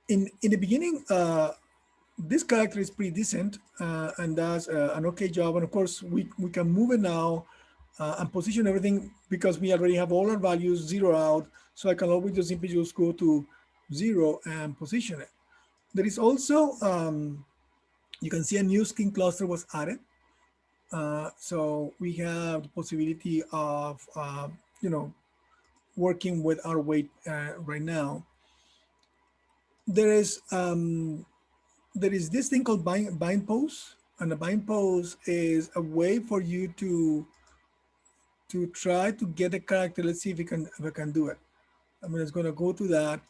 in the beginning, this character is pretty decent and does an okay job. And of course, we can move it now and position everything because we already have all our values zero out. So I can always just simply just go to 0 and position it. There is also, you can see a new skin cluster was added. So we have the possibility of, you know, working with our weight right now. There is this thing called bind pose, and a bind pose is a way for you to try to get a character. Let's see if I can do it. I'm just gonna go to that.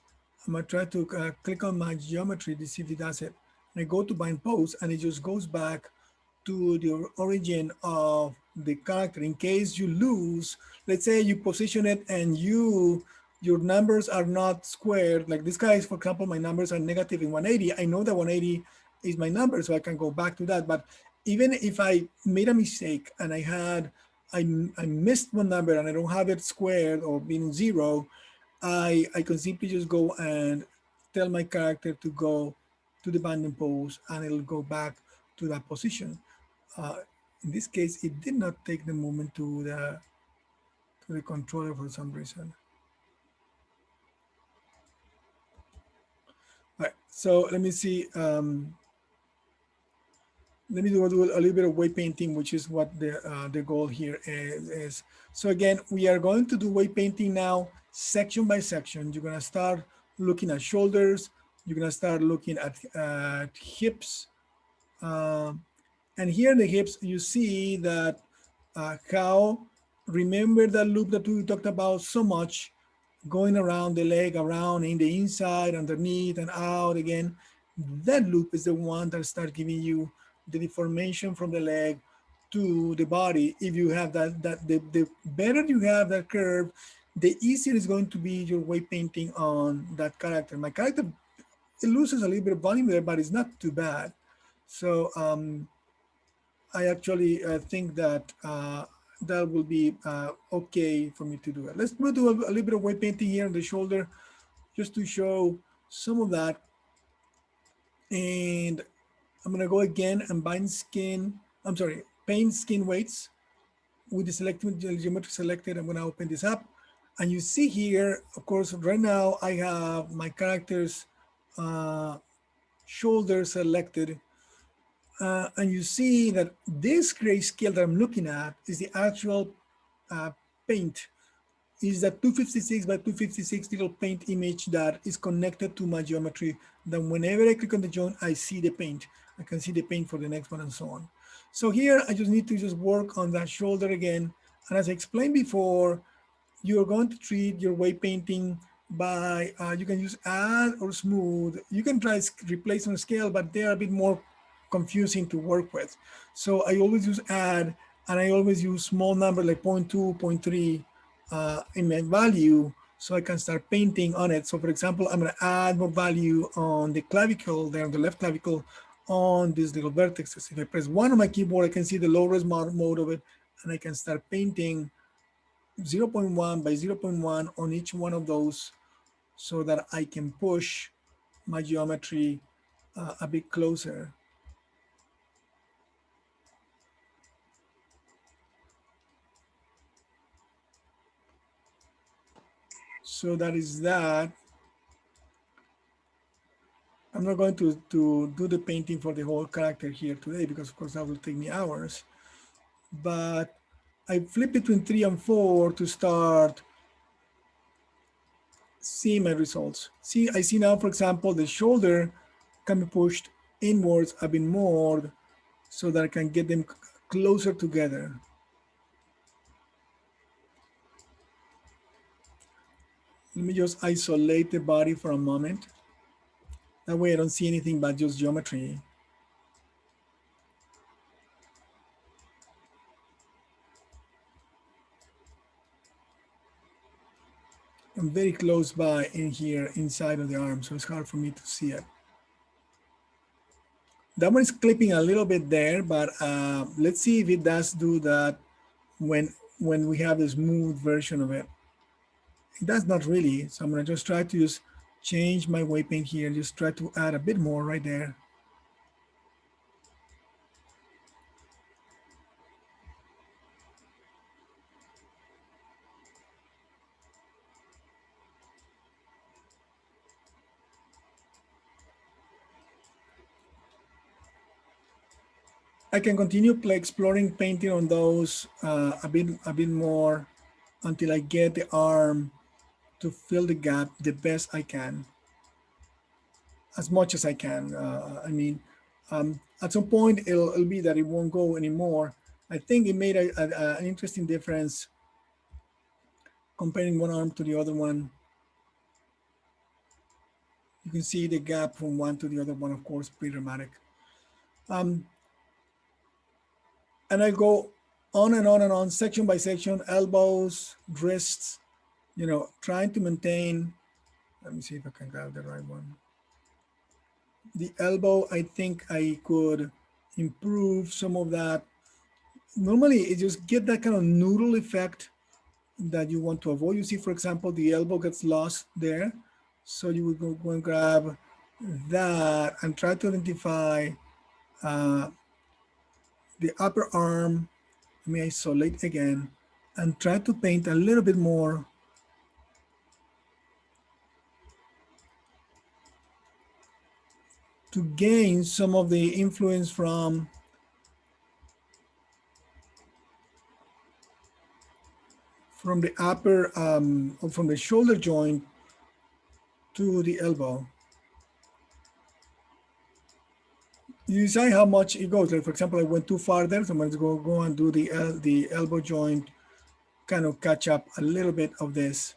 I'm gonna try to click on my geometry to see if it does it. And I go to bind pose, and it just goes back to the origin of the character. In case you lose, let's say you position it and your numbers are not squared. Like this guy, for example, my numbers are negative in 180. I know that 180 is my number, so I can go back to that. But even if I made a mistake and I missed one number and I don't have it squared or being 0, I can simply just go and tell my character to go to the binding pose, and it'll go back to that position. Uh, in this case, it did not take the movement to the controller for some reason. All right, so let me see. Let me do a little bit of weight painting, which is what the goal here is. So again, we are going to do weight painting now, section by section. You're gonna start looking at shoulders. You're gonna start looking at hips. And here in the hips, you see that how, remember that loop that we talked about so much, going around the leg, around in the inside, underneath, and out again. That loop is the one that starts giving you the deformation from the leg to the body. If you have the better you have that curve, the easier it's going to be your weight painting on that character. My character, it loses a little bit of volume there, but it's not too bad. So I actually think that that will be okay for me to do it. Let's do a little bit of weight painting here on the shoulder just to show some of that. And I'm gonna go again and paint skin weights with the geometry selected. I'm gonna open this up. And you see here, of course, right now I have my character's shoulder selected. And you see that this grayscale that I'm looking at is the actual paint. Is that 256 by 256 little paint image that is connected to my geometry. Then whenever I click on the joint, I see the paint. I can see the paint for the next one and so on. So here I just need to just work on that shoulder again. And as I explained before, you're going to treat your weight painting by, you can use add or smooth. You can try replace on scale, but they are a bit more confusing to work with. So I always use add, and I always use small number like 0.2, 0.3 in my value, so I can start painting on it. So for example, I'm gonna add more value on the clavicle there, on the left clavicle, on these little vertices. If I press 1 on my keyboard, I can see the low res mode of it, and I can start painting 0.1 by 0.1 on each one of those so that I can push my geometry a bit closer. So that is that. I'm not going to do the painting for the whole character here today because of course that will take me hours. But I flip between 3 and 4 to start seeing my results. See, I see now, for example, the shoulder can be pushed inwards a bit more so that I can get them closer together. Let me just isolate the body for a moment. That way I don't see anything but just geometry. I'm very close by in here inside of the arm, so it's hard for me to see it. That one is clipping a little bit there, but let's see if it does do that when we have the smooth version of it. It does not really, so I'm gonna just try to use change my weight paint here, just try to add a bit more right there. I can continue exploring painting on those a bit more until I get the arm to fill the gap the best I can, as much as I can. I mean, at some point it'll be that it won't go anymore. I think it made an interesting difference comparing one arm to the other one. You can see the gap from one to the other one, of course, pretty dramatic. And I go on and on and on, section by section, elbows, wrists, you know, trying to maintain. Let me see if I can grab the right one. The elbow, I think I could improve some of that. Normally, it just get that kind of noodle effect that you want to avoid. You see, for example, the elbow gets lost there. So you would go and grab that and try to identify the upper arm. Let me isolate again and try to paint a little bit more to gain some of the influence from the upper, or from the shoulder joint to the elbow. You decide how much it goes. Like, for example, I went too far there, so I'm going to go and do the elbow joint, kind of catch up a little bit of this.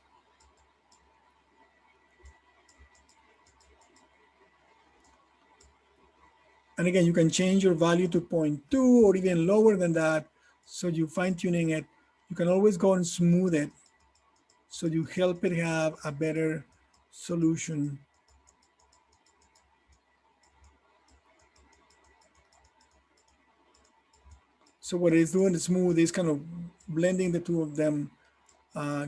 And again, you can change your value to 0.2 or even lower than that. So you fine tuning it. You can always go and smooth it. So you help it have a better solution. So what it's doing is smooth, is kind of blending the two of them,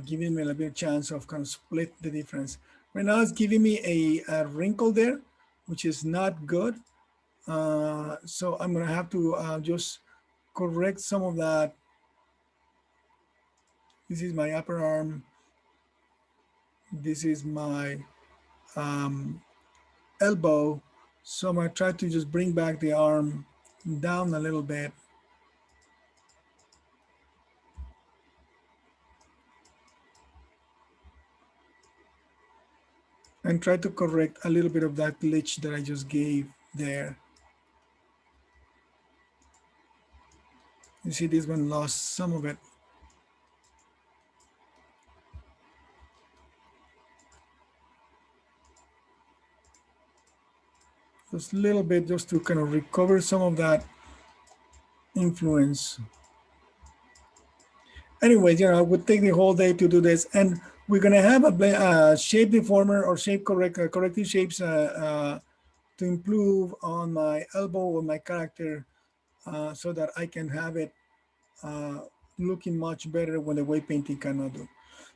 giving me a little bit of chance of kind of split the difference. Right now it's giving me a wrinkle there, which is not good. So I'm gonna have to just correct some of that. This is my upper arm. This is my elbow. So I'm gonna try to just bring back the arm down a little bit. And try to correct a little bit of that glitch that I just gave there. You see this one lost some of it. Just a little bit, just to kind of recover some of that influence. Anyways, you know, it would take the whole day to do this, and we're gonna have a shape deformer or shape corrective shapes to improve on my elbow or my character, so that I can have it looking much better when the weight painting cannot do.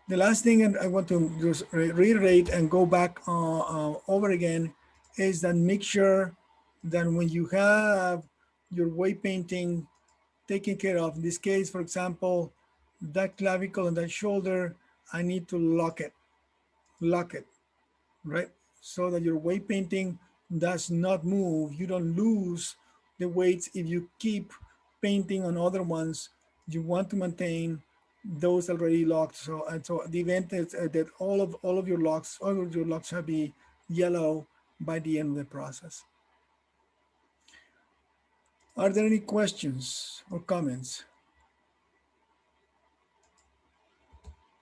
The last thing, and I want to just reiterate and go back over again, is that make sure that when you have your weight painting taken care of, in this case, for example, that clavicle and that shoulder, I need to lock it, right? So that your weight painting does not move. You don't lose the weights if you keep painting on other ones. You want to maintain those already locked. So, and so the event is that all of your locks shall be yellow by the end of the process. Are there any questions or comments?